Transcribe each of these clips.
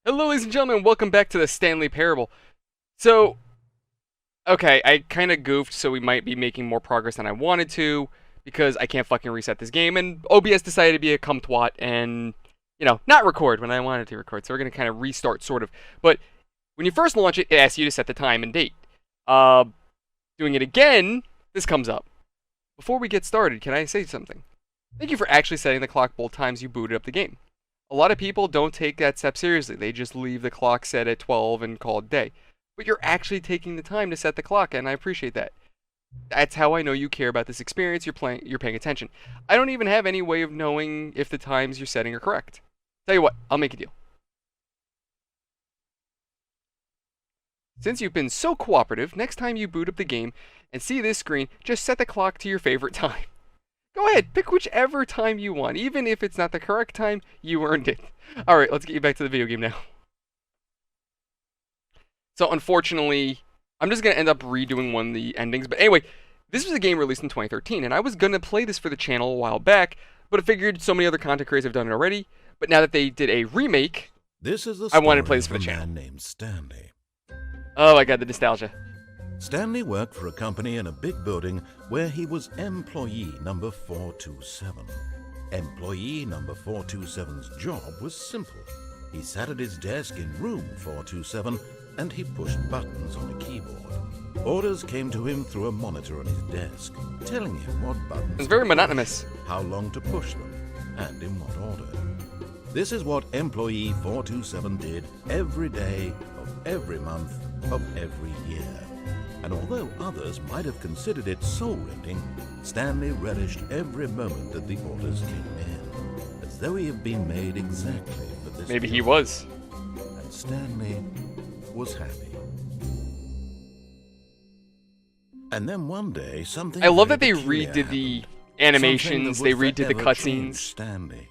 Hello, ladies and gentlemen, welcome back to the Stanley Parable. So, okay, I kind of goofed, so we might be making more progress than I wanted to, because I can't fucking reset this game, and OBS decided to be a cum-twat and, not record when I wanted to record, so we're going to kind of restart, sort of. But when you first launch it, it asks you to set the time and date. Doing it again, this comes up. Before we get started, can I say something? Thank you for actually setting the clock both times you booted up the game. A lot of people don't take that step seriously. They just leave the clock set at 12 and call it a day. But you're actually taking the time to set the clock, and I appreciate that. That's how I know you care about this experience. You're paying attention. I don't even have any way of knowing if the times you're setting are correct. Tell you what, I'll make a deal. Since you've been so cooperative, next time you boot up the game and see this screen, just set the clock to your favorite time. Go ahead, pick whichever time you want. Even if it's not the correct time, you earned it. Alright, let's get you back to the video game now. So unfortunately, I'm just going to end up redoing one of the endings. But anyway, this was a game released in 2013, and I was going to play this for the channel a while back, but I figured so many other content creators have done it already. But now that they did a remake, I wanted to play this for the channel. Man named Stanley. Oh my god, the nostalgia. Stanley worked for a company in a big building where he was employee number 427. Employee number 427's job was simple. He sat at his desk in room 427 and he pushed buttons on a keyboard. Orders came to him through a monitor on his desk, telling him what buttons It's very to monotonous. push, how long to push them, and in what order. This is what employee 427 did every day of every month of every year. And although others might have considered it soul-rending, Stanley relished every moment that the orders came in, as though he had been made exactly for this. Maybe he job. was. And Stanley was happy. And then one day, something I love very that they peculiar redid the happened. animations, Something they that would redid the forever change cutscenes. Stanley.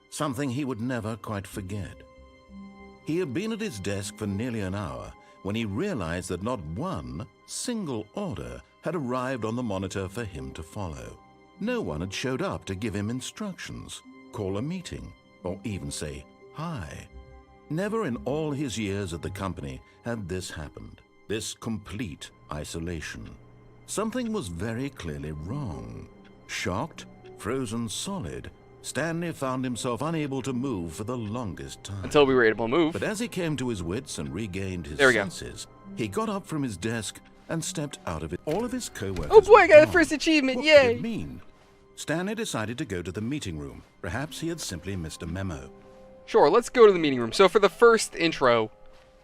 Something he would never quite forget. He had been at his desk for nearly an hour when he realized that not one single order had arrived on the monitor for him to follow. No one had showed up to give him instructions, call a meeting, or even say hi. Never in all his years at the company had this happened, this complete isolation. Something was very clearly wrong. Shocked, frozen solid, Stanley found himself unable to move for the longest time. Until we were able to move. But as he came to his wits and regained his There we go. senses, he got up from his desk and stepped out of it. All of his co-workers Oh boy, I got were the gone. first achievement, What yay! could it mean? Stanley decided to go to the meeting room. Perhaps he had simply missed a memo. Sure, let's go to the meeting room. So for the first intro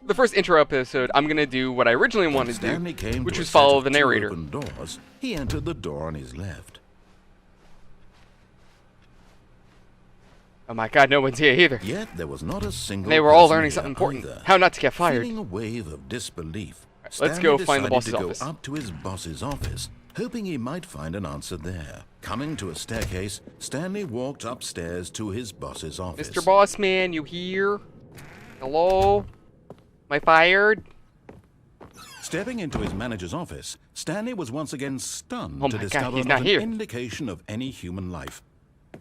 episode, I'm going to do what I originally wanted to Stanley do, came which to a was set follow of the two narrator. open doors. He entered the door on his left. Oh my god, no one's here either. Yet there was not a single They were all person learning here something important. either. How not to get fired. Feeling a wave of disbelief, Let's Stanley go find the decided boss's to office. go up to his boss's office, hoping he might find an answer there. Coming to a staircase, Stanley walked upstairs to his boss's office. Mr. Boss Man, you here? Hello? Am I fired? Stepping into his manager's office, Stanley was once again stunned Oh to my God, discover he's not not an here. indication of any human life.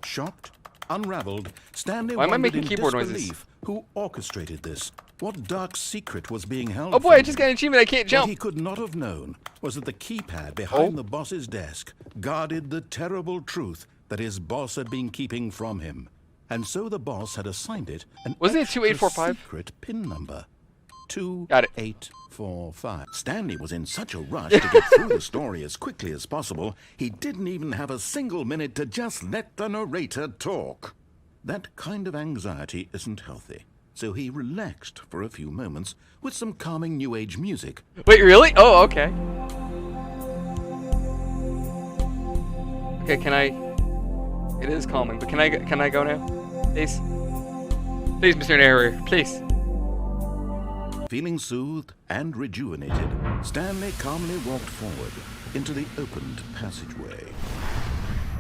Shocked, unraveled, Stanley Why am I wondered making in keyboard noises? disbelief who orchestrated this. What dark secret was being held Oh boy, from I just him? got an achievement, I can't What jump. he could not have known was that the keypad behind Oh. the boss's desk guarded the terrible truth that his boss had been keeping from him. And so the boss had assigned it an Wasn't it extra 2845? secret PIN number. Got it. 2845. Stanley was in such a rush to get through the story as quickly as possible, he didn't even have a single minute to just let the narrator talk. That kind of anxiety isn't healthy, so he relaxed for a few moments with some calming New Age music. Wait, really? Oh, okay. Okay, can I... It is calming, but can I go now? Please? Please, Mr. Narrator, please. Feeling soothed and rejuvenated, Stanley calmly walked forward into the opened passageway.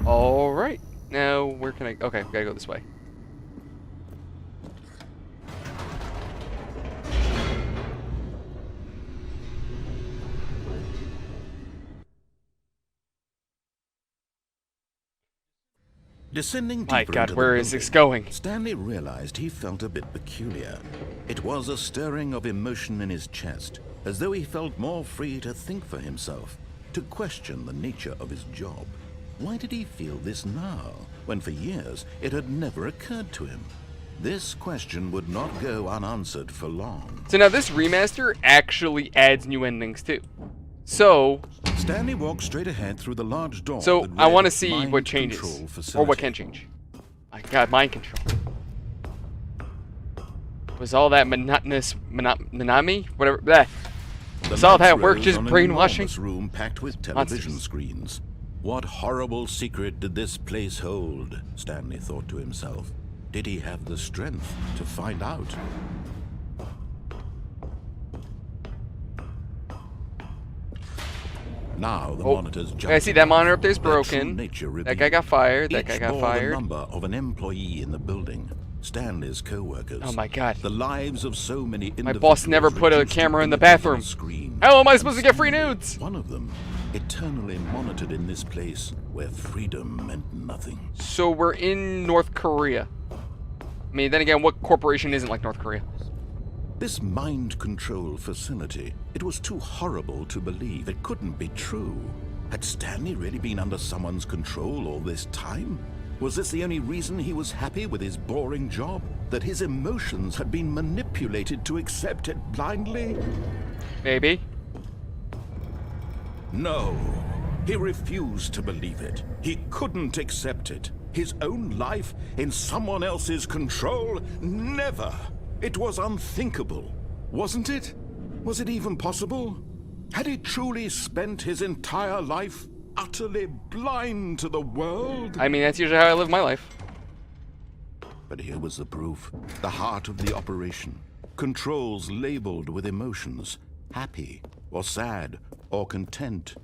Alright. Now, where can I... Okay, gotta go this way. Descending My deeper God, into the where is building, this going? Stanley realized he felt a bit peculiar. It was a stirring of emotion in his chest, as though he felt more free to think for himself, to question the nature of his job. Why did he feel this now, when for years it had never occurred to him? This question would not go unanswered for long. So now this remaster actually adds new endings too. So Stanley walked straight ahead through the large door. So that I read want to see Mind what changes, Control or Facility. what can change. My God, mind control. Was all that monotonous, Minami? Whatever. Bleh. The Was all that lights work rose just on an brainwashing? enormous room packed with television Monsters. screens. What horrible secret did this place hold? Stanley thought to himself. Did he have the strength to find out? Now the monitors jumped. I see that monitor up there's their true broken. nature That guy got fired. That guy Each got bore fired. the number of an employee in the building. Stanley's co-workers. Oh my God. The lives of so many My boss never put a reduced to camera in the images on a bathroom. Screen. How am I supposed to get free nudes? One of them, eternally monitored in this place where freedom meant nothing. So we're in North Korea. I mean, then again, what corporation isn't like North Korea? This mind control facility, it was too horrible to believe. It couldn't be true. Had Stanley really been under someone's control all this time? Was this the only reason he was happy with his boring job? That his emotions had been manipulated to accept it blindly? Maybe. No. He refused to believe it. He couldn't accept it. His own life in someone else's control? Never. It was unthinkable. Wasn't it? Was it even possible? Had he truly spent his entire life utterly blind to the world? I mean, that's usually how I live my life. But here was the proof. The heart of the operation. Controls labeled with emotions. Happy, or sad, or content.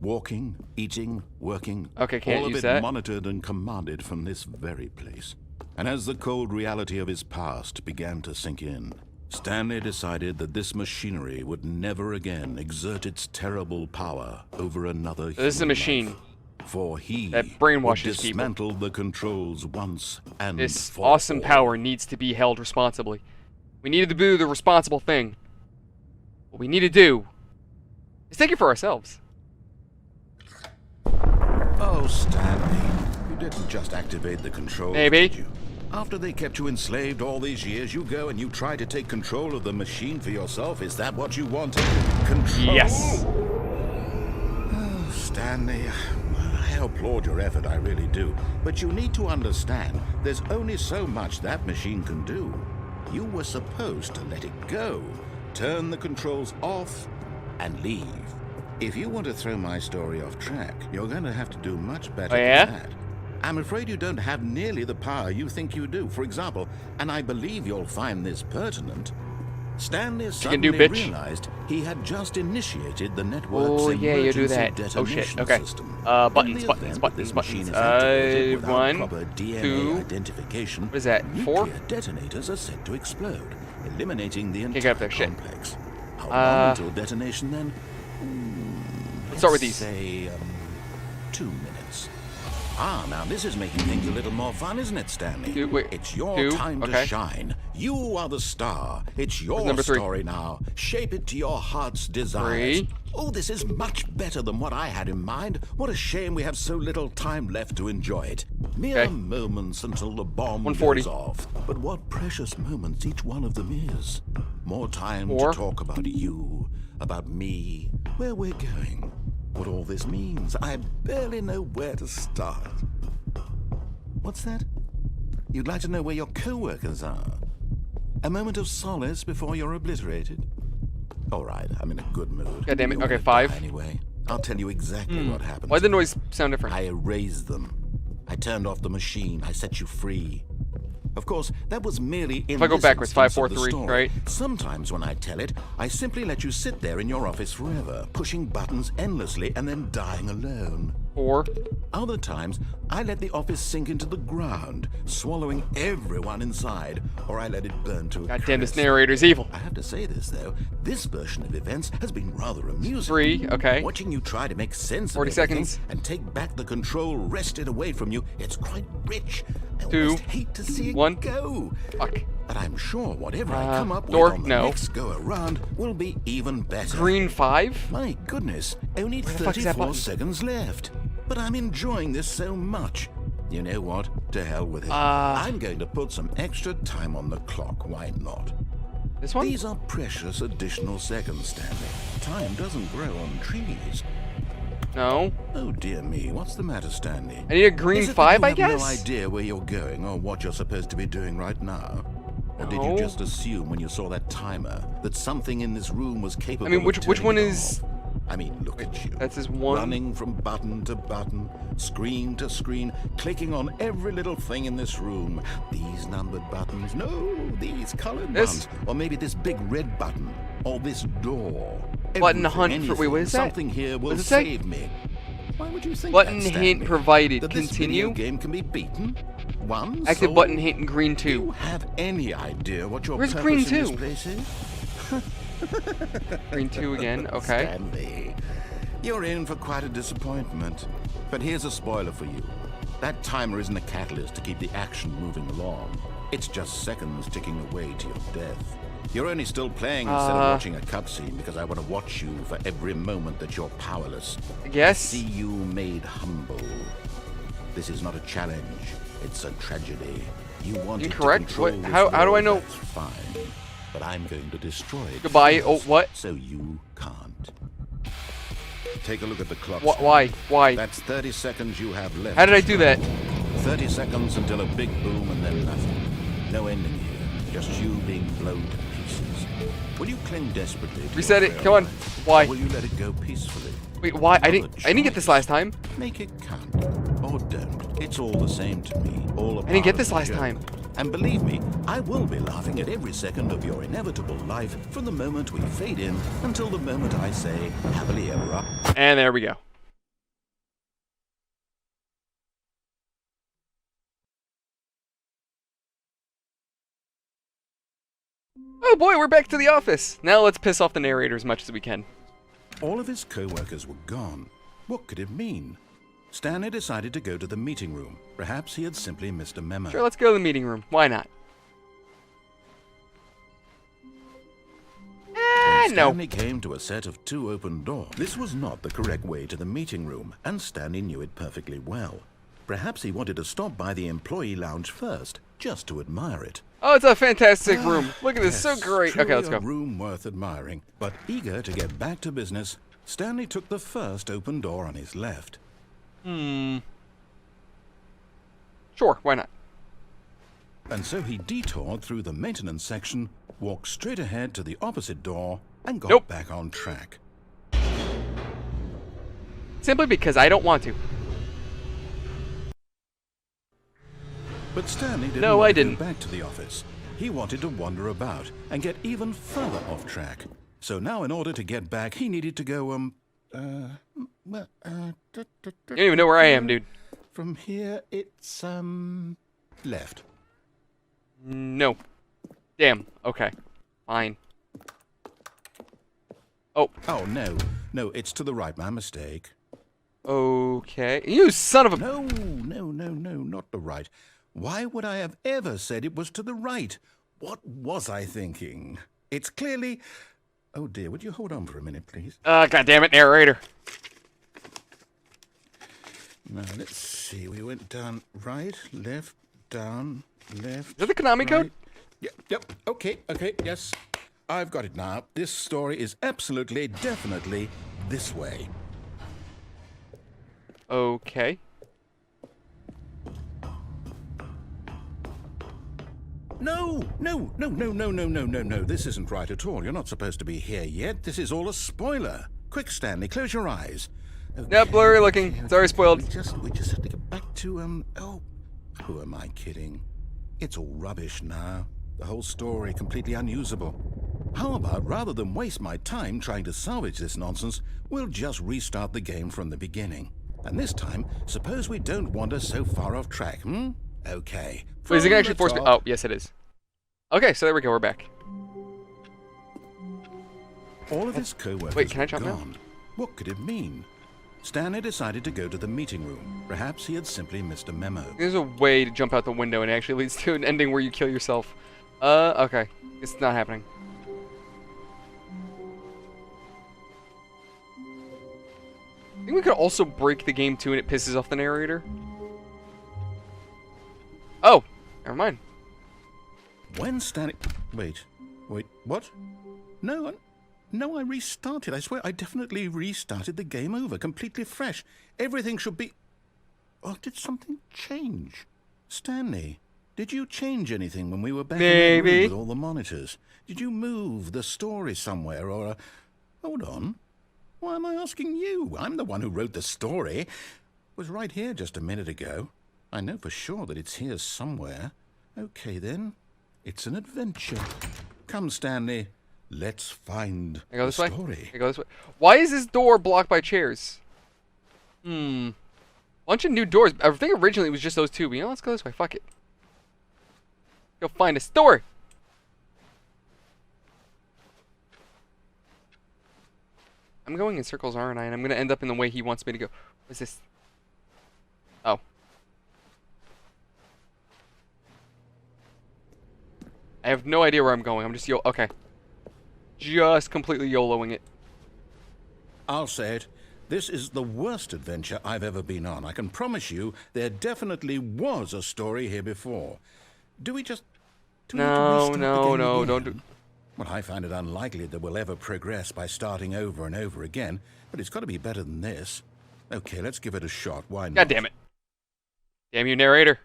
Walking, eating, working. Okay, can't all of use it that. monitored and commanded from this very place. And as the cold reality of his past began to sink in, Stanley decided that this machinery would never again exert its terrible power over another human This is a machine life. For he that would brainwashes people. dismantle the controls once and This for awesome all. power needs to be held responsibly. We needed to do the responsible thing. What we need to do is take it for ourselves. Oh, Stanley, you didn't just activate the controls, Maybe. did you? After they kept you enslaved all these years, you go and you try to take control of the machine for yourself. Is that what you wanted? Control? Yes. Oh, Stanley, I applaud your effort, I really do. But you need to understand, there's only so much that machine can do. You were supposed to let it go, turn the controls off, and leave. If you want to throw my story off track, you're going to have to do much better Oh, yeah? than that. I'm afraid you don't have nearly the power you think you do. For example, and I believe you'll find this pertinent, Stanley can suddenly do, bitch. realized he had just initiated the network's Oh yeah, you do emergency that. Oh shit. detonation Okay. system. Buttons, In the buttons, event buttons, this machine buttons. is activated without One, proper DNA 2. identification, What is that? 4? nuclear detonators are set to explode, eliminating the Can't entire get up there, shit. complex. How long Uh, until detonation then? Let's start with these. Say, 2 minutes. Ah, now this is making things a little more fun, isn't it, Stanley? Wait, it's your 2, time okay. to shine. You are the star. It's your number 3? story now. Shape it to your heart's desires. 3. Oh, this is much better than what I had in mind. What a shame we have so little time left to enjoy it. Mere Okay. moments until the bomb 140. goes off. But what precious moments each one of them is. More time 4. to talk about you, about me, where we're going, what all this means. I barely know where to start. What's that? You'd like to know where your co-workers are? A moment of solace before you're obliterated? All right, I'm in a good mood. God damn it. You're Okay, gonna 5. die Anyway, I'll tell you exactly what happened. Why did the noise sound different? I erased them. I turned off the machine. I set you free. Of course, that was merely in If I go this backwards, instance 5, of 4, the 3, story. right? Sometimes when I tell it, I simply let you sit there in your office forever, pushing buttons endlessly and then dying alone. 4. Other times, I let the office sink into the ground, swallowing everyone inside, or I let it burn to a God damn, this crisp. narrator's evil. I have to say this, though. This version of events has been rather amusing. 3, okay. Watching you try to make sense 40 of everything seconds. and take back the control wrested away from you, it's quite rich. I 2, almost hate to see it 1. go. Fuck. But I'm sure whatever I come up door, with on the no. next go-around will be even better. Green 5? My goodness, only Where the fuck is that 34 button? seconds left. But I'm enjoying this so much. You know what? To hell with it. Uh. I'm going to put some extra time on the clock. Why not? This one? These are precious additional seconds, Stanley. Time doesn't grow on trees. No. Oh dear me, what's the matter, Stanley? I need a green Is it that 5, you I have guess? no idea where you're going or what you're supposed to be doing right now? Or did No. you just assume when you saw that timer that something in this room was capable I mean, of which turning one it is... off? I mean, look at you. That's his 1. Running from button to button, screen to screen, clicking on every little thing in this room. These numbered buttons, no, these colored This? ones. Or maybe this big red button, or this door. Button Everything, hunt for... anything, Wait, what is that? Something here will What does it say? save me. Why would you think Button that, hint Stanley? provided. That this Continue. video game can be beaten? One Active sole- button hint in green Do you 2. have any idea what your Where's purpose green in this 2? place is? Green 2 again, okay. Stanley, you're in for quite a disappointment. But here's a spoiler for you. That timer isn't a catalyst to keep the action moving along. It's just seconds ticking away to your death. You're only still playing instead of watching a cutscene because I want to watch you for every moment that you're powerless. I guess. See you made humble. This is not a challenge. It's a tragedy. You wanted Incorrect? to control What? this How do I world, know? That's fine. But I'm going to destroy it. Goodbye. Oh, what? So you can't. Take a look at the clock. Why? Why? That's 30 seconds you have left. How did I do that? 30 seconds until a big boom and then nothing. No ending here. Just you being blown to pieces. Will you cling desperately to Reset your it. fair Come on. life, Why? or will you let it go peacefully? Wait, why? I Another didn't get this choice. last time. Make it count. Or don't. It's all the same to me. All a I didn't get part this of the last joke. time. And believe me, I will be laughing at every second of your inevitable life from the moment we fade in until the moment I say happily ever after. And there we go. Oh boy, we're back to the office. Now let's piss off the narrator as much as we can. All of his co-workers were gone. What could it mean? Stanley decided to go to the meeting room. Perhaps he had simply missed a memo. Sure, let's go to the meeting room. Why not? When No. Stanley came to a set of 2 open doors. This was not the correct way to the meeting room, and Stanley knew it perfectly well. Perhaps he wanted to stop by the employee lounge first, just to admire it. Oh, it's a fantastic room. Look at this, so Yes, great. truly Okay, let's go. A room worth admiring. But eager to get back to business, Stanley took the first open door on his left. Sure, why not? And so he detoured through the maintenance section, walked straight ahead to the opposite door, and got Nope. back on track. Simply because I don't want to. But Stanley didn't No, want I to didn't. go back to the office. He wanted to wander about and get even further off track. So now in order to get back, he needed to go, You don't even know where I am, dude. From here, it's, left. No. Damn. Okay. Fine. Oh. Oh, no. No, it's to the right. My mistake. Okay. You son of a... No, not the right. Why would I have ever said it was to the right? What was I thinking? It's clearly... Oh, dear. Would you hold on for a minute, please? God damn it, narrator. Now, let's see. We went down right, left, down, left. Is that the Konami code? Yep. Okay. Yes. I've got it now. This story is absolutely, definitely this way. Okay. No. This isn't right at all. You're not supposed to be here yet. This is all a spoiler. Quick, Stanley, close your eyes. Yep, blurry looking. Okay. Sorry, spoiled. We just have to get back to, oh, who am I kidding? It's all rubbish now. The whole story completely unusable. How about, rather than waste my time trying to salvage this nonsense, we'll just restart the game from the beginning. And this time, suppose we don't wander so far off track, hmm? Okay. Wait, is it From gonna actually the force me? top- Oh, yes, it is. Okay, so there we go. We're back. All of his co-workers Wait, can I were jump now? gone. What could it mean? Stanley decided to go to the meeting room. Perhaps he had simply missed a memo. There's a way to jump out the window, and it actually leads to an ending where you kill yourself. Okay. It's not happening. I think we could also break the game too, and it pisses off the narrator. Oh, never mind. When Stanley... Wait, what? No, I restarted. I swear, I definitely restarted the game over, completely fresh. Everything should be... Oh, did something change? Stanley, did you change anything when we were back in the room with all the monitors? Did you move the story somewhere, or... Hold on. Why am I asking you? I'm the one who wrote the story. It was right here just a minute ago. I know for sure that it's here somewhere. Okay, then. It's an adventure. Come, Stanley. Let's find Can I go the this way? story. Can I go this way? Why is this door blocked by chairs? Bunch of new doors. I think originally it was just those two, but you know, let's go this way. Fuck it. Go find a story. I'm going in circles, aren't I? And I'm going to end up in the way he wants me to go. What's this? Oh. I have no idea where I'm going. I'm just okay. Just completely YOLOing it. I'll say it. This is the worst adventure I've ever been on. I can promise you there definitely was a story here before. Do we have to restart the game don't again? do... Well, I find it unlikely that we'll ever progress by starting over and over again, but it's got to be better than this. Okay, let's give it a shot. Why not? God damn it. Damn you, narrator.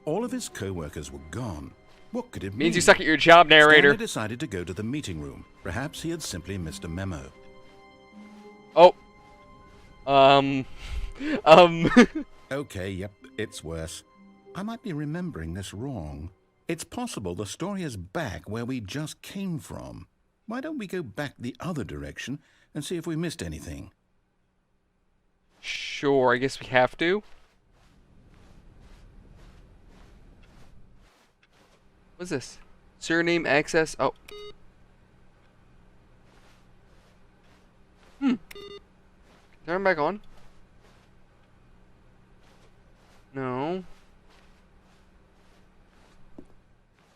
All of his co-workers were gone. What could it mean? Means you suck at your job, narrator. Stanley decided to go to the meeting room. Perhaps he had simply missed a memo. Oh. Okay, yep, it's worse. I might be remembering this wrong. It's possible the story is back where we just came from. Why don't we go back the other direction and see if we missed anything? Sure, I guess we have to. What's this? Surname, access. Oh. Turn back on. No.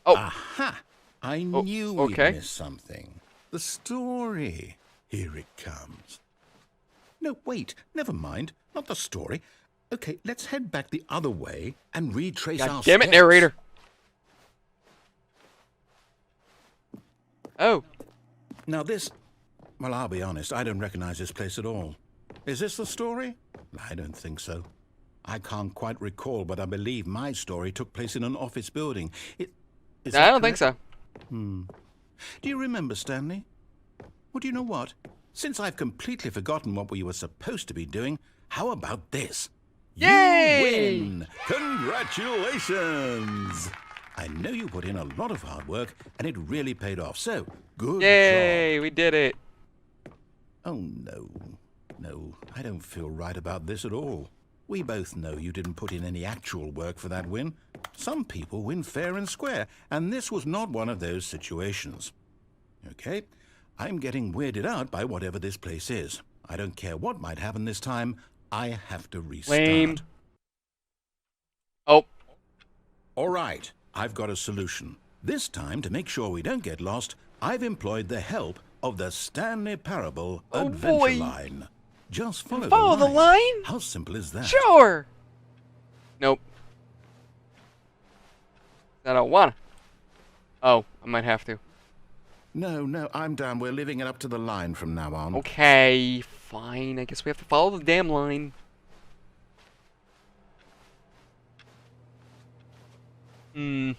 Oh. Aha! I knew we missed something. The story. Here it comes. No, wait. Never mind. Not the story. Okay, let's head back the other way and retrace our God damn it, steps. narrator. Oh. Now this... Well, I'll be honest. I don't recognize this place at all. Is this the story? I don't think so. I can't quite recall, but I believe my story took place in an office building. I don't think so. Do you remember, Stanley? Well, do you know what? Since I've completely forgotten what we were supposed to be doing, how about this? Yay! You win! Congratulations! I know you put in a lot of hard work, and it really paid off, so good Yay! job. We did it. Oh, no. No, I don't feel right about this at all. We both know you didn't put in any actual work for that win. Some people win fair and square, and this was not one of those situations. Okay, I'm getting weirded out by whatever this place is. I don't care what might happen this time. I have to restart. Lame. Oh. All right, I've got a solution. This time, to make sure we don't get lost, I've employed the help of the Stanley Parable Adventure Line. Just follow the line? How simple is that? Sure. Nope. I don't wanna. Oh, I might have to. No, I'm down. We're leaving it up to the line from now on. Okay, fine. I guess we have to follow the damn line. Waiting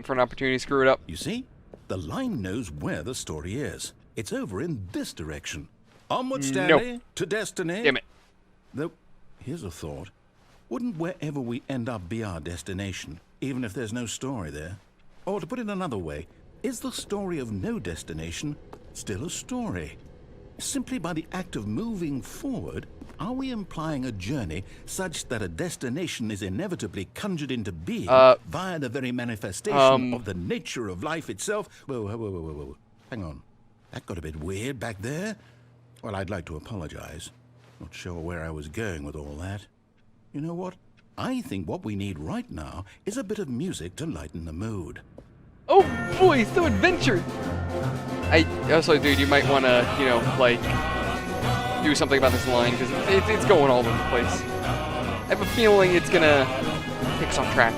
for an opportunity to screw it up. You see? The line knows where the story is. It's over in this direction. Onward, Stanley, to destiny. Damn it. Though, here's a thought. Wouldn't wherever we end up be our destination, even if there's no story there? Or to put it another way, Is the story of no destination still a story? Simply by the act of moving forward, are we implying a journey such that a destination is inevitably conjured into being via the very manifestation of the nature of life itself? Whoa. Hang on. That got a bit weird back there. Well, I'd like to apologize. Not sure where I was going with all that. You know what? I think what we need right now is a bit of music to lighten the mood. Oh boy, so adventure! I also, dude, you might want to, you know, like, do something about this line, because it's going all over the place. I have a feeling it's gonna take us off track.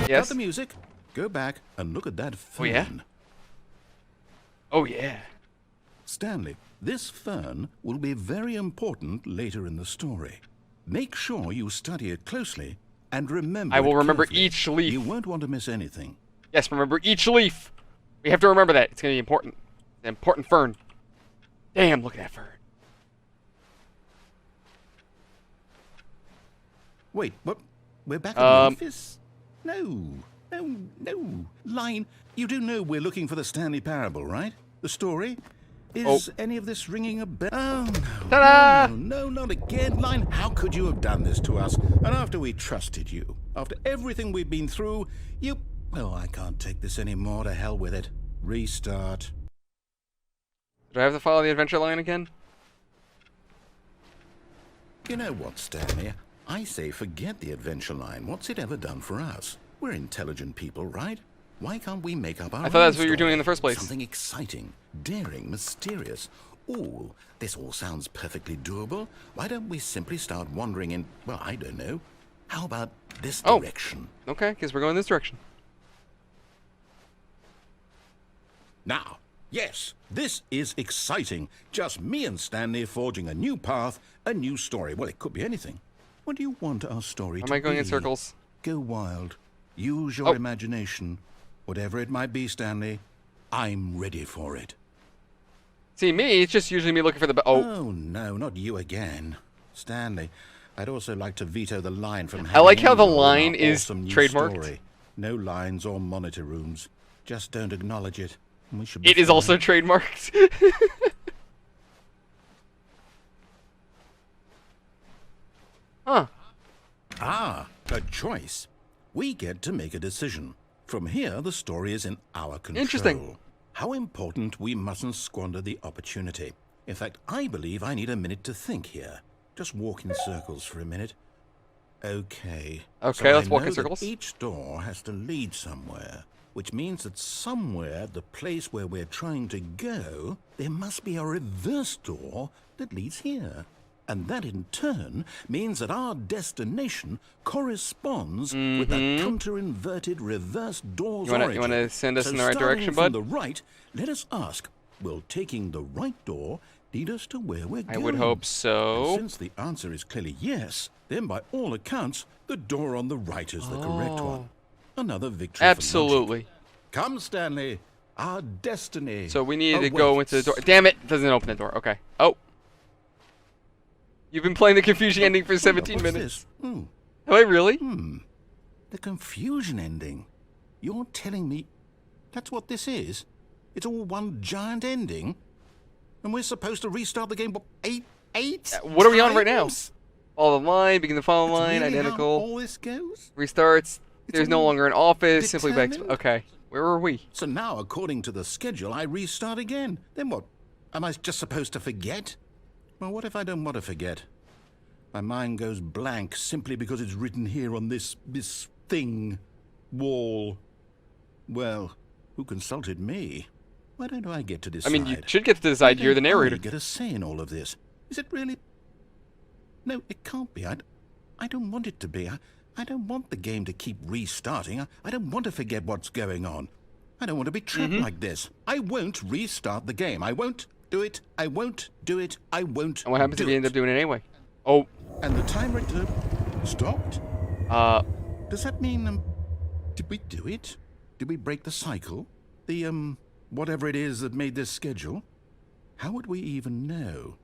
Yes? Got the music. Go back and look at that fern. Oh, yeah? Oh, yeah. Stanley, this fern will be very important later in the story. Make sure you study it closely and remember I will remember carefully. each leaf. You won't want to miss anything. Yes, remember each leaf. We have to remember that. It's going to be important. It's an important fern. Damn, look at that fern. Wait, what? We're back in the office? No. Line, you do know we're looking for the Stanley Parable, right? The story? Is any of this ringing a bell? Oh, no. Ta-da! No, not again. Line, how could you have done this to us? And after we trusted you, after everything we've been through, you... Oh, I can't take this anymore. To hell with it. Restart. Do I have to follow the adventure line again? You know what, Stanley? I say forget the adventure line. What's it ever done for us? We're intelligent people, right? Why can't we make up our I thought that's own what you were story? doing in the first place. Something exciting, daring, mysterious. Ooh, this all sounds perfectly doable. Why don't we simply start wandering in, well, I don't know. How about this direction? Okay, because we're going this direction. Now, yes, this is exciting. Just me and Stanley forging a new path, a new story. Well, it could be anything. What do you want our story to be? Am I going in circles? Go wild. Use your imagination. Whatever it might be, Stanley, I'm ready for it. See, me, it's just usually me looking for the... Oh, no, not you again. Stanley, I'd also like to veto the line from I like how the having line our is awesome new trademarked. story. No lines or monitor rooms. Just don't acknowledge it. We should be It is fine. also trademarked. Huh. Ah, a choice. We get to make a decision. From here, the story is in our control. Interesting. How important we mustn't squander the opportunity. In fact, I believe I need a minute to think here. Just walk in circles for a minute. Okay. Okay, let's walk in I know circles. that each door has to lead somewhere, which means that somewhere, the place where we're trying to go, there must be a reverse door that leads here. And that in turn means that our destination corresponds with the counter-inverted reverse door's origin. You want to send us in the right starting direction, from bud? the right, let us ask, will taking the right door lead us to where we're going? I would hope so. And since the answer is clearly yes, then by all accounts, the door on the right is the correct one. Another victory for logic. Absolutely. Come, Stanley. Our destiny. So we need to go into the door. Damn it! Doesn't open the door. Okay. Oh. You've been playing the confusing ending for 17 What's minutes. this? Have I really? The confusion ending. You're telling me that's what this is? It's all one giant ending? And we're supposed to restart the game, what, eight What are we on right now? times? Follow the line, begin the follow That's line, really how identical. all this goes? Restarts. There's no all longer an office. Simply back. determined? Okay. Where were we? So now, according to the schedule, I restart again. Then what? Am I just supposed to forget? Well, what if I don't want to forget? My mind goes blank simply because it's written here on this thing, wall. Well, who consulted me? Why don't I get to decide? I mean, you should get to decide. You're the narrator. I get a say in all of this. Is it really? No, it can't be. I don't want it to be. I don't want the game to keep restarting. I don't want to forget what's going on. I don't want to be trapped like this. I won't restart the game. I won't do it. I won't do it. I won't. And what happens do if you it. end up doing it anyway? Oh. And the timer stopped? Does that mean, did we do it? Did we break the cycle? The, whatever it is that made this schedule? How would we even know?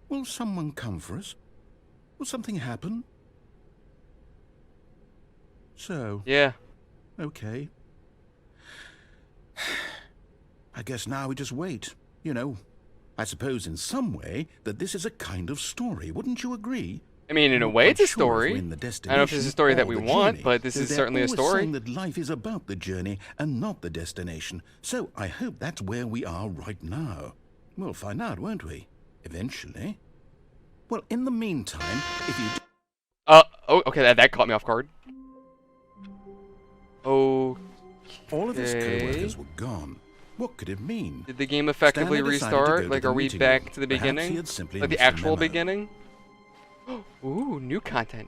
Will someone come for us? Will something happen? So, Yeah. okay. I guess now we just wait. You know, I suppose in some way that this is a kind of story. Wouldn't you agree? I mean, in a Not way, quite it's a sure if we're story. in the I don't know if it's a destination story that or we the want, journey, but this though is they're certainly a always story. saying that life is about the journey and not the destination. So I hope that's where we are right now. We'll find out, won't we? Eventually. Well, in the meantime, if you... Oh, okay, that caught me off guard. Oh. All of his co-workers were gone. What could it mean? Did the game effectively Stanley decided to restart? go to Like, the are we meeting back room. to the Perhaps he beginning? had simply Like the missed the actual memo. beginning? Ooh, new content.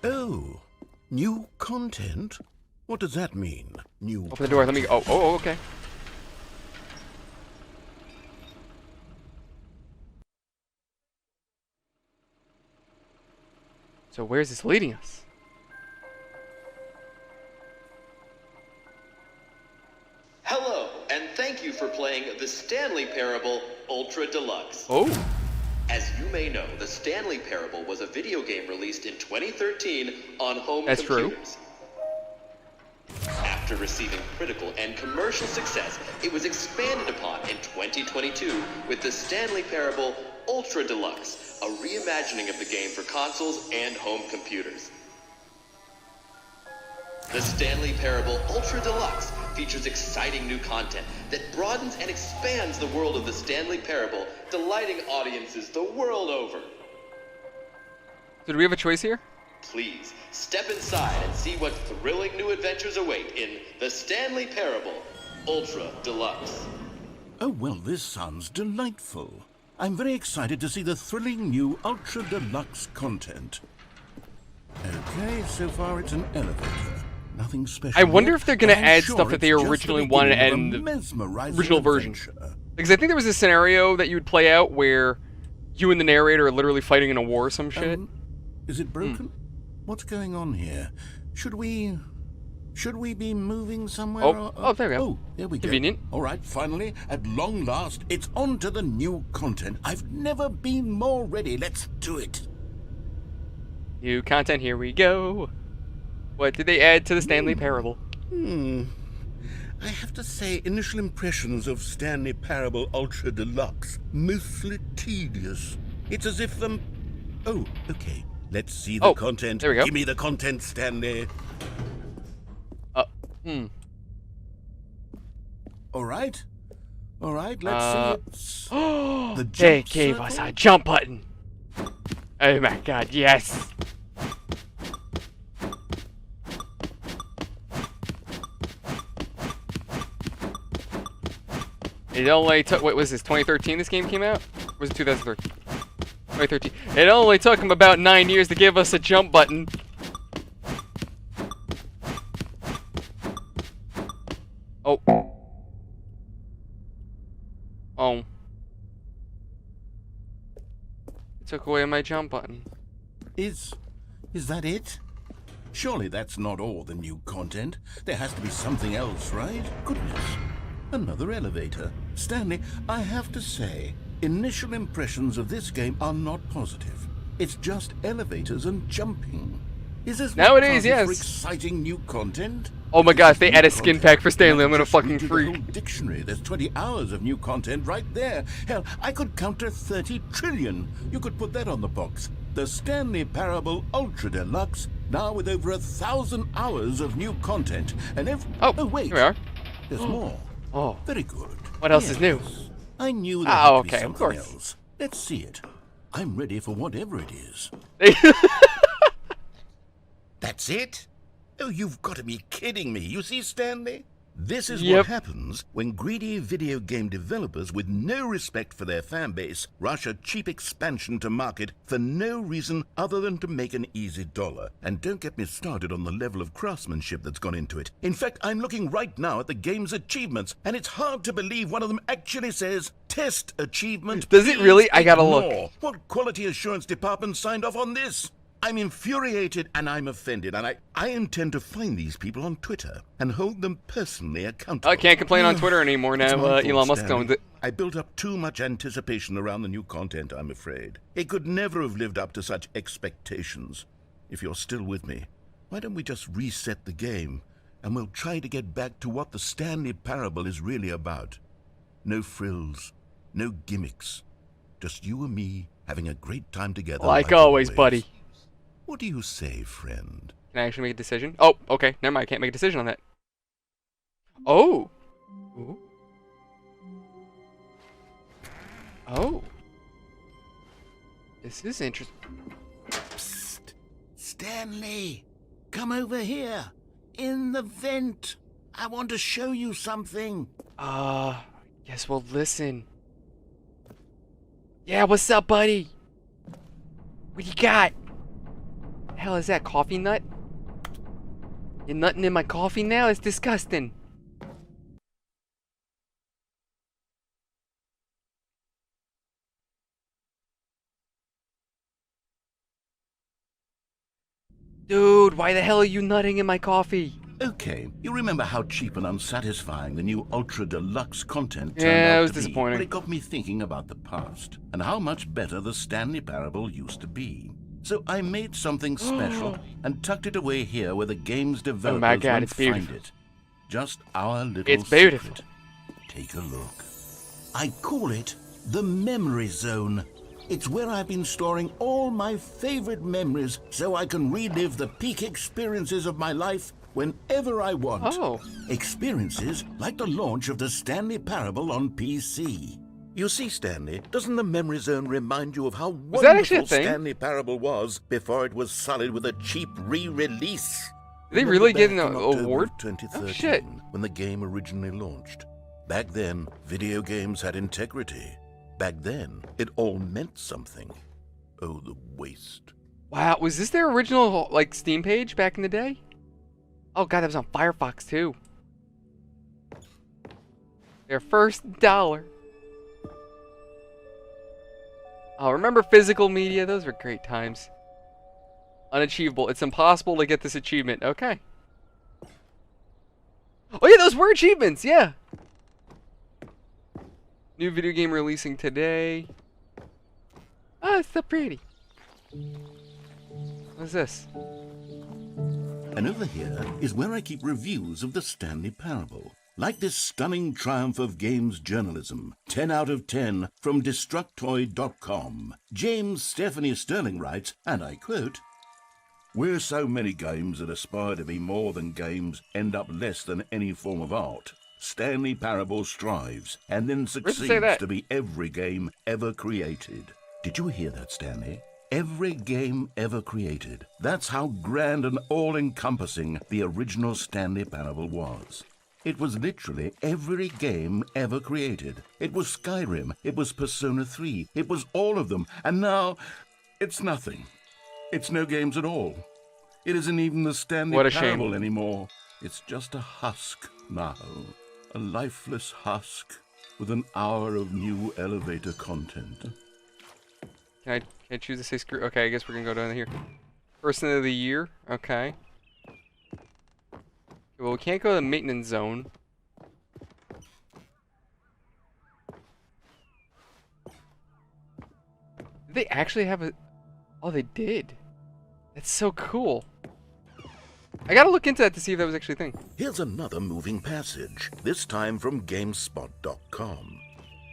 Oh, new content? What does that mean? New Open the door. Let me go. Oh, okay. So where's this leading us? Hello, and thank you for playing the Stanley Parable Ultra Deluxe. Oh. As you may know, the Stanley Parable was a video game released in 2013 on home That's true. computers. After receiving critical and commercial success, it was expanded upon in 2022 with the Stanley Parable Ultra Deluxe, a reimagining of the game for consoles and home computers. The Stanley Parable Ultra Deluxe features exciting new content that broadens and expands the world of the Stanley Parable, delighting audiences the world over. So do we have a choice here? Please, step inside and see what thrilling new adventures await in the Stanley Parable Ultra Deluxe. Oh, well, this sounds delightful. I'm very excited to see the thrilling new Ultra Deluxe content. Okay, so far it's an elevator. Nothing special. I wonder yet, if they're gonna but I'm add sure stuff that it's they just the originally wanted to add in beginning the of a mesmerizing original version. adventure. Because I think there was a scenario that you would play out where you and the narrator are literally fighting in a war or some shit. Is it broken? What's going on here? Should we be moving somewhere? There we go. Oh, there we Convenient. go. All right, finally, at long last, it's on to the new content. I've never been more ready. Let's do it. New content, here we go. What did they add to the Stanley Parable? I have to say, initial impressions of Stanley Parable Ultra Deluxe, mostly tedious. It's as if Oh, okay. Let's see the content. There we go. Give me the content, Stanley. All right, let's see it. The They jump gave us circle? a jump button. Oh my god, yes. It only took, what was this, 2013 this game came out? Or was it 2013? 2013. It only took them about 9 years to give us a jump button. Oh. Oh. It took away my jump button. Is that it? Surely that's not all the new content. There has to be something else, right? Goodness. Another elevator. Stanley, I have to say, initial impressions of this game are not positive. It's just elevators and jumping. Is this Nowadays, what counts yes. for exciting new content? Oh my god, if they New add a skin content, pack for Stanley, I'm I gonna just fucking read you the freak. whole dictionary. There's 20 hours of new content right there. Hell, I could counter 30 trillion. You could put that on the box. The Stanley Parable Ultra Deluxe, now with over 1,000 hours of new content. And wait, here we are. there's more. Oh. Very good. What else is new? Yes. I knew there Oh, had to be okay, of something course. else. Let's see it. I'm ready for whatever it is. That's it? Oh, you've got to be kidding me. You see, Stanley? This is Yep. what happens when greedy video game developers with no respect for their fan base rush a cheap expansion to market for no reason other than to make an easy dollar. And don't get me started on the level of craftsmanship that's gone into it. In fact, I'm looking right now at the game's achievements, and it's hard to believe one of them actually says, "Test achievement." Does it really? please I gotta look. ignore." What quality assurance department signed off on this? I'm infuriated and I'm offended, and I intend to find these people on Twitter and hold them personally accountable. I can't complain on Twitter anymore It's now. my fault, Elon Musk Stanley. owns it. I built up too much anticipation around the new content, I'm afraid. It could never have lived up to such expectations. If you're still with me, why don't we just reset the game, and we'll try to get back to what the Stanley Parable is really about. No frills, no gimmicks. Just you and me having a great time together. Like always, buddy. What do you say, friend? Can I actually make a decision? Oh, okay. Never mind. I can't make a decision on that. Oh. Ooh. Oh. This is interesting. Psst. Stanley, come over here. In the vent. I want to show you something. Guess we'll listen. Yeah, what's up, buddy? What you got? The hell is that, coffee nut? You're nutting in my coffee now? It's disgusting. Dude, why the hell are you nutting in my coffee? Okay, you remember how cheap and unsatisfying the new Ultra Deluxe content turned Yeah, out it was to be? disappointing. But it got me thinking about the past and how much better the Stanley Parable used to be. So I made something special and tucked it away here where the game's developers my God, won't it's find beautiful. it. Just our little It's beautiful. secret. Take a look. I call it the Memory Zone. It's where I've been storing all my favorite memories so I can relive the peak experiences of my life whenever I want. Oh. Experiences like the launch of the Stanley Parable on PC. You see, Stanley, doesn't the Memory Zone remind you of how that actually a wonderful thing? Stanley Parable was before it was sullied with a cheap re-release? Did they Remember really get back an in October award? of 2013, Oh, shit. when the game originally launched. Back then, video games had integrity. Back then, it all meant something. Oh, the waste. Wow, was this their original, like, Steam page back in the day? Oh god, that was on Firefox too. Their first dollar. Oh, remember physical media? Those were great times. Unachievable. It's impossible to get this achievement. Okay. Oh yeah, those were achievements, yeah. New video game releasing today. Oh, it's so pretty. What's this? And over here is where I keep reviews of the Stanley Parable. Like this stunning triumph of games journalism, 10 out of 10 from Destructoid.com. James Stephanie Sterling writes, and I quote, "Where so many games that aspire to be more than games end up less than any form of art, Stanley Parable strives and then Where'd you say succeeds that? to be every game ever created." Did you hear that, Stanley? Every game ever created. That's how grand and all-encompassing the original Stanley Parable was. It was literally every game ever created. It was Skyrim, it was Persona 3, it was all of them, and now it's nothing. It's no games at all. It isn't even the Stanley What a shame. Parable anymore. It's just a husk now. A lifeless husk with an hour of new elevator content. Can I choose to say screw? Okay, I guess we're gonna go down here. Person of the year. Okay. Well, we can't go to the maintenance zone. Did they actually have a... Oh, they did. That's so cool. I gotta look into that to see if that was actually a thing. Here's another moving passage, this time from GameSpot.com.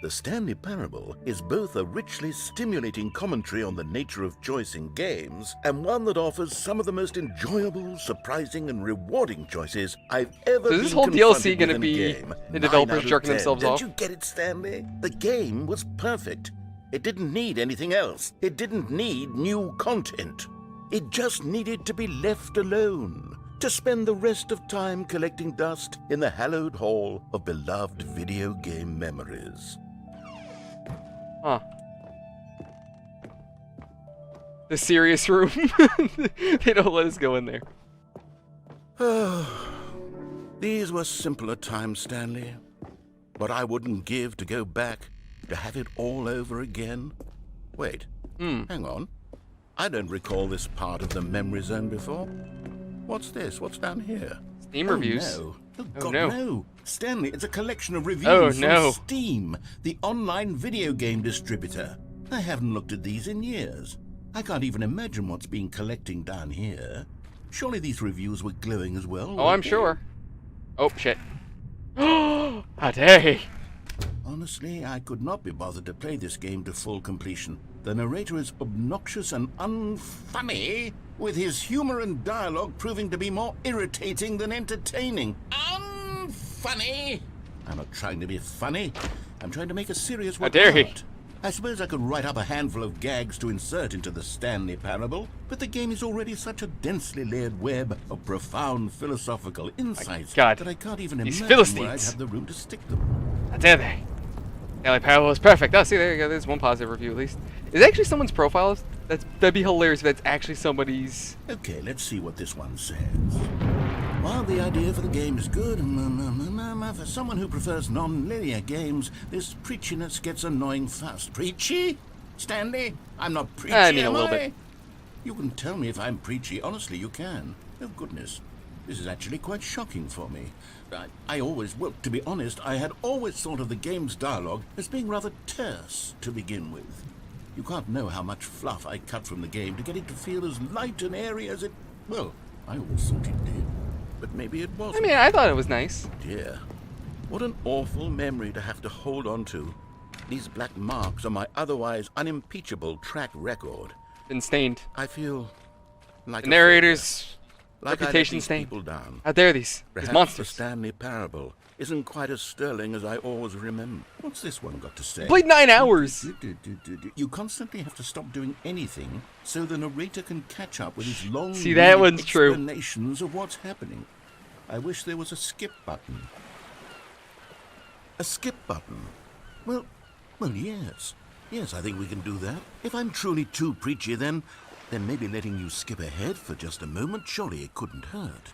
The Stanley Parable is both a richly stimulating commentary on the nature of choice in games and one that offers some of the most enjoyable, surprising, and rewarding choices I've ever So is been this whole confronted DLC gonna with in a be game. the 9 developers out of jerking 10. themselves off? Don't you get it, Stanley? The game was perfect. It didn't need anything else. It didn't need new content. It just needed to be left alone, to spend the rest of time collecting dust in the hallowed hall of beloved video game memories. Huh. The serious room. They don't let us go in there. These were simpler times, Stanley. But I wouldn't give to go back, to have it all over again. Wait, hang on. I don't recall this part of the memory zone before. What's this? What's down here? Steam reviews. No. Oh, Oh, God, no. no. Stanley, it's a collection of reviews Oh, no. from Steam, the online video game distributor. I haven't looked at these in years. I can't even imagine what's been collecting down here. Surely these reviews were glowing as well. Oh, I'm sure. Oh, shit. How dare he? Honestly, I could not be bothered to play this game to full completion. The narrator is obnoxious and unfunny, with his humor and dialogue proving to be more irritating than entertaining. Unfunny! I'm not trying to be funny. I'm trying to make a serious work. How dare he? I suppose I could write up a handful of gags to insert into the Stanley Parable, but the game is already such a densely layered web of profound philosophical insights God. that I can't even These imagine where I'd Philistines. have the room to stick them. How dare they? Stanley Parable is perfect. Oh, see, there you go. There's one positive review at least. Is it actually someone's profile? That'd be hilarious if that's actually somebody's. Okay, let's see what this one says. While the idea for the game is good, for someone who prefers non-linear games, this preachiness gets annoying fast. Preachy? Stanley? I'm not preachy, I mean, a am little I? bit. You can tell me if I'm preachy. Honestly, you can. Oh, goodness. This is actually quite shocking for me. Well, to be honest, I had always thought of the game's dialogue as being rather terse to begin with. You can't know how much fluff I cut from the game to get it to feel as light and airy as it... Well, I always thought it did. But maybe it I wasn't. mean, I thought it was nice. Dear, what an awful memory to have to hold on to. These black marks on my otherwise unimpeachable track record. Been stained. I feel like The narrator's like I let reputation these stained. people down. How dare these Perhaps the monsters? Stanley Parable isn't quite as sterling as I always remember. What's this one got to say? Played 9 hours. You constantly have to stop doing anything so the narrator can catch up with his long See, that winded one's true. explanations of what's happening. I wish there was a skip button. A skip button? Well, yes. Yes, I think we can do that. If I'm truly too preachy, then maybe letting you skip ahead for just a moment, surely it couldn't hurt.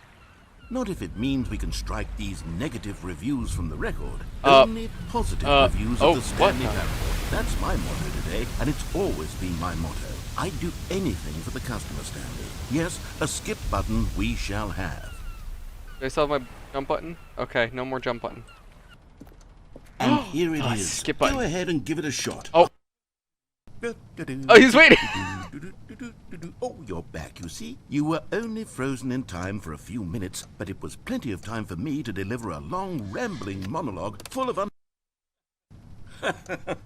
Not if it means we can strike these negative reviews from the record. Only positive reviews of the Stanley Parable. That's my motto today, and it's always been my motto. I'd do anything for the customer, Stanley. Yes, a skip button we shall have. Do I still have my jump button? Okay, no more jump button. And here it Oh, is. skip button. Go ahead and give it a shot. Oh. Oh, he's waiting. Oh, you're back, you see. You were only frozen in time for a few minutes, but it was plenty of time for me to deliver a long, rambling monologue full of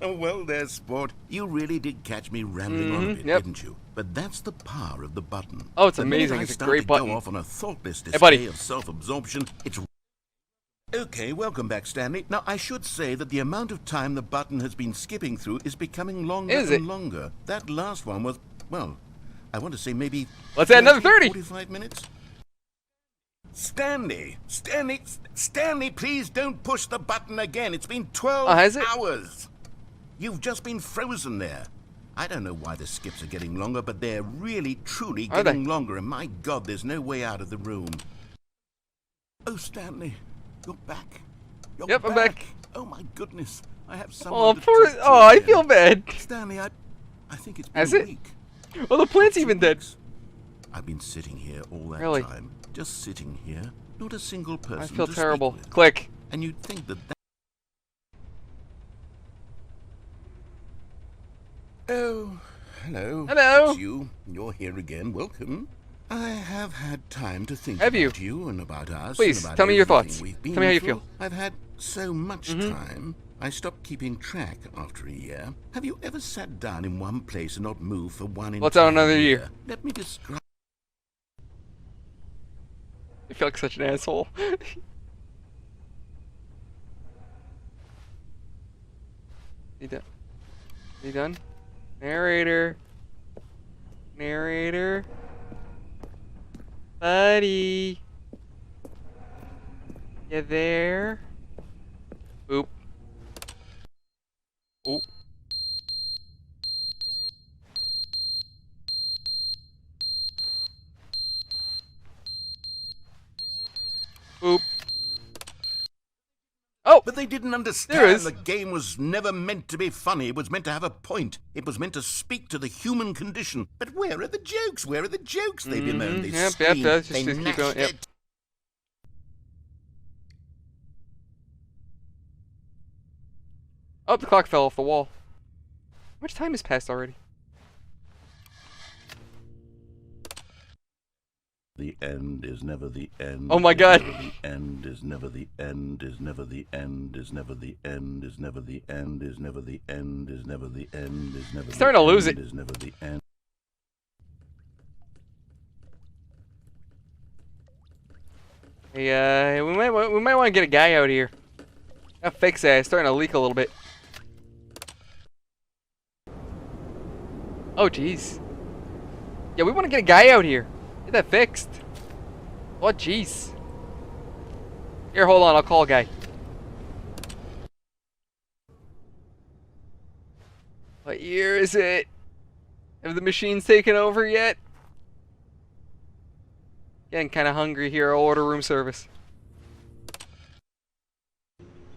Well, there, sport. You really did catch me rambling on a bit, yep. didn't you? But that's the power of the button. Oh, it's The minute amazing. I It's a start great to button. Go off on a thoughtless Hey, display buddy. of self-absorption. It's okay. Welcome back, Stanley. Now, I should say that the amount of time the button has been skipping through is becoming longer Is and it? longer. That last one was, well, I want to say maybe. Let's add another 30. 45 minutes. Stanley, please don't push the button again. It's been 12 has it? hours. You've just been frozen there. I don't know why the skips are getting longer, but they're really, truly Are getting they? longer. And my God, there's no way out of the room. Oh, Stanley, you're back. You're Yep, I'm back. Oh, my goodness. I have someone Oh, to poor. talk to Oh, I again. feel bad. Stanley, I think it's been Has a it? week. Oh, the plant's even dead. I've been sitting here all that Really? time. Just sitting here. Not a single person I feel to terrible. speak with. Click. And you'd think that... Oh, hello. Hello. It's you. You're here again. Welcome. I have had time to think Have you? about you and about us. Please, and about tell me your everything thoughts. we've been Tell me how you through. feel. I've had so much time. I stopped keeping track after a year. Have you ever sat down in one place and not moved for one Let's add entire another year. Let me describe... I feel like such an asshole. You done? You done? Narrator. Narrator. Buddy. You there? Oop. Oop. Oop. Oh! But they didn't There understand is. the game was never meant to be funny. It was meant to have a point. It was meant to speak to the human condition. But where are the jokes? Where are the jokes? They've been there and they Yep, screamed. just They keep gnashed going, yep. it. Oh, the clock fell off the wall. How much time has passed already? The end is never the end. Oh my God. The end is never the end. Is never the end. Is never the end. Is never the end. Is never the end. Is never the end. Is never. Starting to lose it. Is never the end. Hey, we might want to get a guy out here. Gotta fix that. It's starting to leak a little bit. Oh, jeez. Yeah, we want to get a guy out here. Get that fixed. What, jeez. Here, hold on. I'll call a guy. What year is it? Have the machines taken over yet? Getting kind of hungry here. I'll order room service.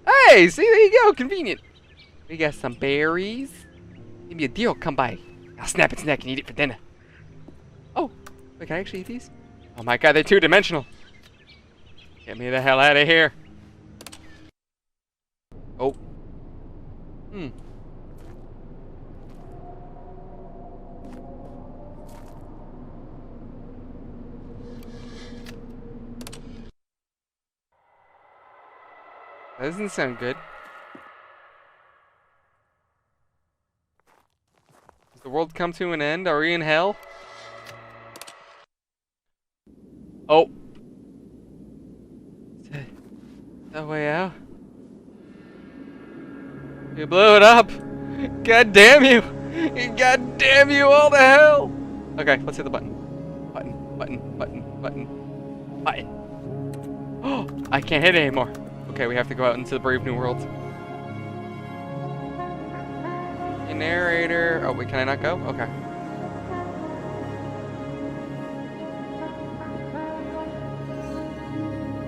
Hey, see, there you go. Convenient. We got some berries. Give me a deal. Come by. I'll snap its neck and eat it for dinner. Oh, wait, can I actually eat these? Oh my God, they're two-dimensional. Get me the hell out of here. Oh. That doesn't sound good. Has the world come to an end? Are we in hell? Oh. Is that way out? You blew it up! God damn you! God damn you all to hell! Okay, let's hit the button. Button. Oh, I can't hit it anymore. Okay, we have to go out into the brave new world. Hey, narrator. Oh, wait, can I not go? Okay.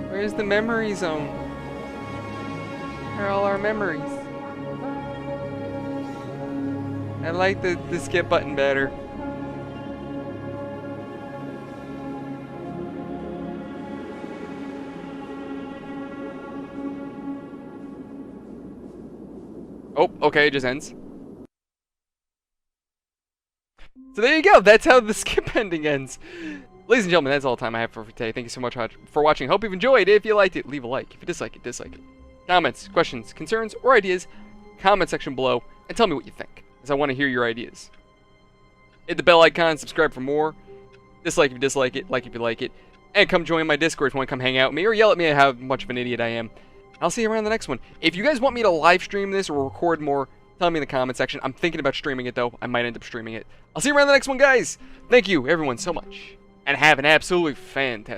Where's the memory zone? Where are all our memories? I like the skip button better. Oh, okay, it just ends. So there you go. That's how the skip ending ends. Ladies and gentlemen, that's all the time I have for today. Thank you so much for watching. Hope you've enjoyed. If you liked it, leave a like. If you dislike it, dislike it. Comments, questions, concerns, or ideas, comment section below, and tell me what you think, as I want to hear your ideas. Hit the bell icon, subscribe for more. Dislike if you dislike it, like if you like it. And come join my Discord if you want to come hang out with me, or yell at me at how much of an idiot I am. I'll see you around the next one. If you guys want me to live stream this or record more, tell me in the comment section. I'm thinking about streaming it, though. I might end up streaming it. I'll see you around the next one, guys. Thank you, everyone, so much. And have an absolutely fantastic